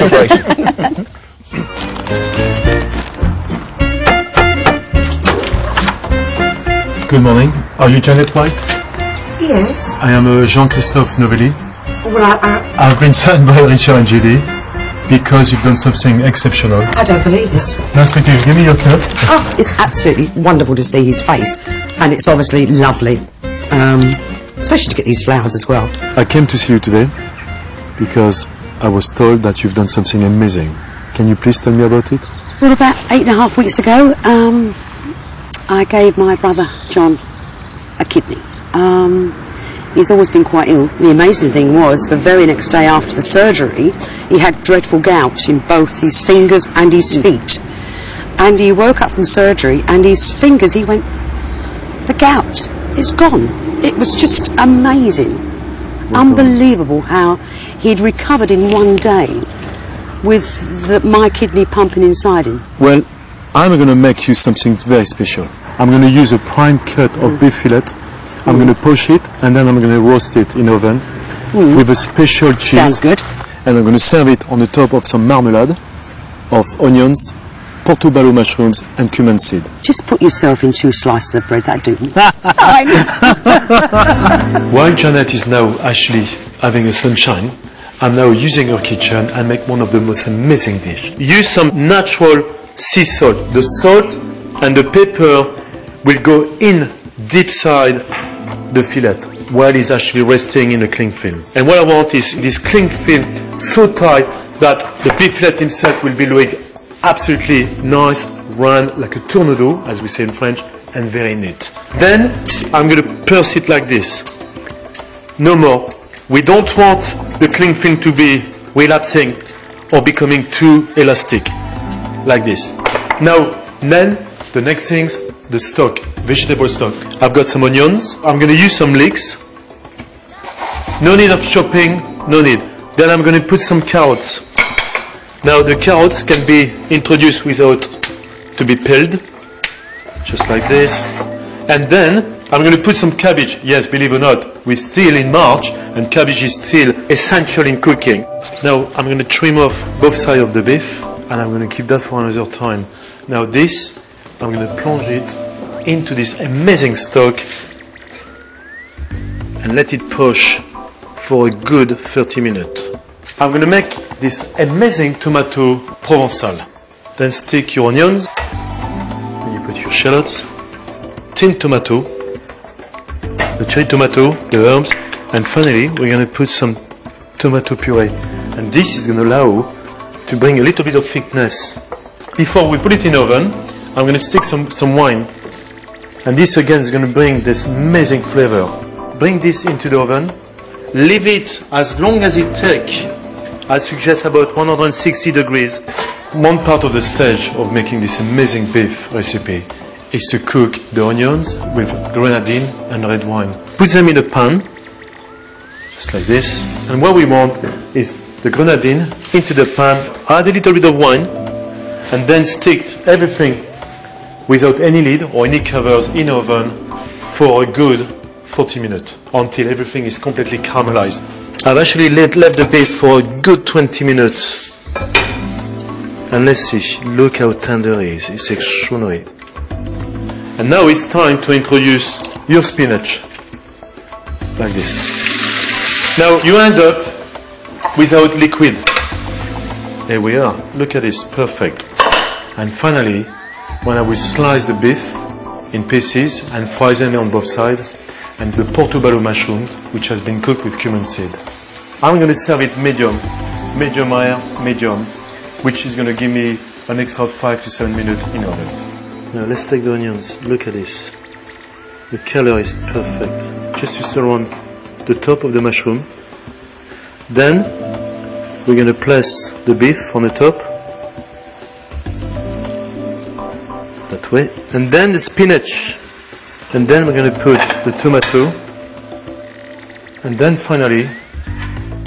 preparation. Good morning. Are you Janet White? Yes. I am Jean-Christophe Novelli. Well, I've been signed by Richard and Judy because you've done something exceptional. I don't believe this. Nice to meet you. Give me your cup. Oh, it's absolutely wonderful to see his face, and it's obviously lovely, especially to get these flowers as well. I came to see you today because I was told that you've done something amazing. Can you please tell me about it? Well, about 8.5 weeks ago, I gave my brother John a kidney. He's always been quite ill. The amazing thing was, the very next day after the surgery, he had dreadful gout in both his fingers and his feet. And he woke up from surgery, and his fingers, he went, the gout, it's gone. It was just amazing. Unbelievable how he'd recovered in one day with my kidney pumping inside him. Well, I'm going to make you something very special. I'm going to use a prime cut of beef fillet. I'm going to poach it, and then I'm going to roast it in oven with a special cheese. Sounds good. And I'm going to serve it on the top of some marmalade of onions, portobello mushrooms, and cumin seed. Just put yourself in 2 slices of bread, that'd do. While Janet is now actually having a sunshine, I'm now using her kitchen and make one of the most amazing dishes. Use some natural sea salt. The salt and the pepper will go in deep side the fillet while it's actually resting in a cling film. And what I want is this cling film so tight that the beef fillet himself will be looking absolutely nice, round, like a tourneau, as we say in French, and very neat. Then I'm going to purse it like this. No more. We don't want the cling film to be relapsing or becoming too elastic, like this. Now, then, the next thing's the stock, vegetable stock. I've got some onions. I'm going to use some leeks. No need of chopping, no need. Then I'm going to put some carrots. Now, the carrots can be introduced without to be peeled, just like this. And then I'm going to put some cabbage. Yes, believe it or not, we're still in March, and cabbage is still essential in cooking. Now, I'm going to trim off both sides of the beef, and I'm going to keep that for another time. Now, this, I'm going to plunge it into this amazing stock and let it push for a good 30 minutes. I'm going to make this amazing tomato Provençal. Then stick your onions, and you put your shallots, tin tomato, the cherry tomato, the herbs, and finally we're going to put some tomato puree. And this is going to allow to bring a little bit of thickness. Before we put it in oven, I'm going to stick some wine. And this again is going to bring this amazing flavor. Bring this into the oven. Leave it as long as it takes. I suggest about 160 degrees. One part of the stage of making this amazing beef recipe is to cook the onions with grenadine and red wine. Put them in a pan, just like this. And what we want is the grenadine into the pan, add a little bit of wine, and then stick everything without any lid or any covers in oven for a good 40 minutes until everything is completely caramelized. I've actually left the beef for a good 20 minutes. And let's see, look how tender it is. It's extraordinary. And now it's time to introduce your spinach. Like this. Now you end up without liquid. There we are. Look at this. Perfect. And finally, when I will slice the beef in pieces and fry them on both sides, and the portobello mushroom, which has been cooked with cumin seed. I'm going to serve it medium rare, medium, which is going to give me an extra 5 to 7 minutes in oven. Now let's take the onions. Look at this. The color is perfect. Just to surround the top of the mushroom. Then we're going to place the beef on the top. That way. And then the spinach. And then we're going to put the tomato. And then finally,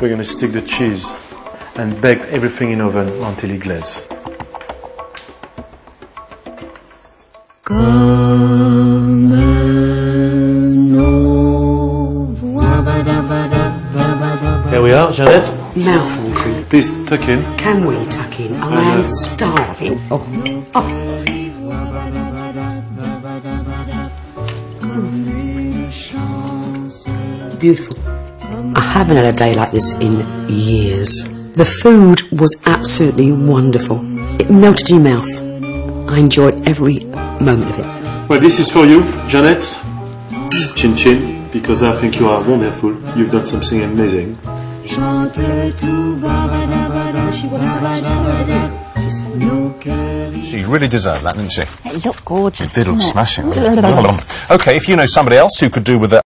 we're going to stick the cheese and bake everything in oven until it glazes. There we are, Janet. Mouth-watering. Please tuck in. Can we tuck in? I am starving. Oh. Beautiful. I haven't had a day like this in years. The food was absolutely wonderful. It melted in your mouth. I enjoyed every moment of it. Well, this is for you, Janet. Chin chin, because I think you are wonderful. You've done something amazing. She really deserved that, didn't she? It looked gorgeous. It did look didn't it? smashing. Okay, if you know somebody else who could do with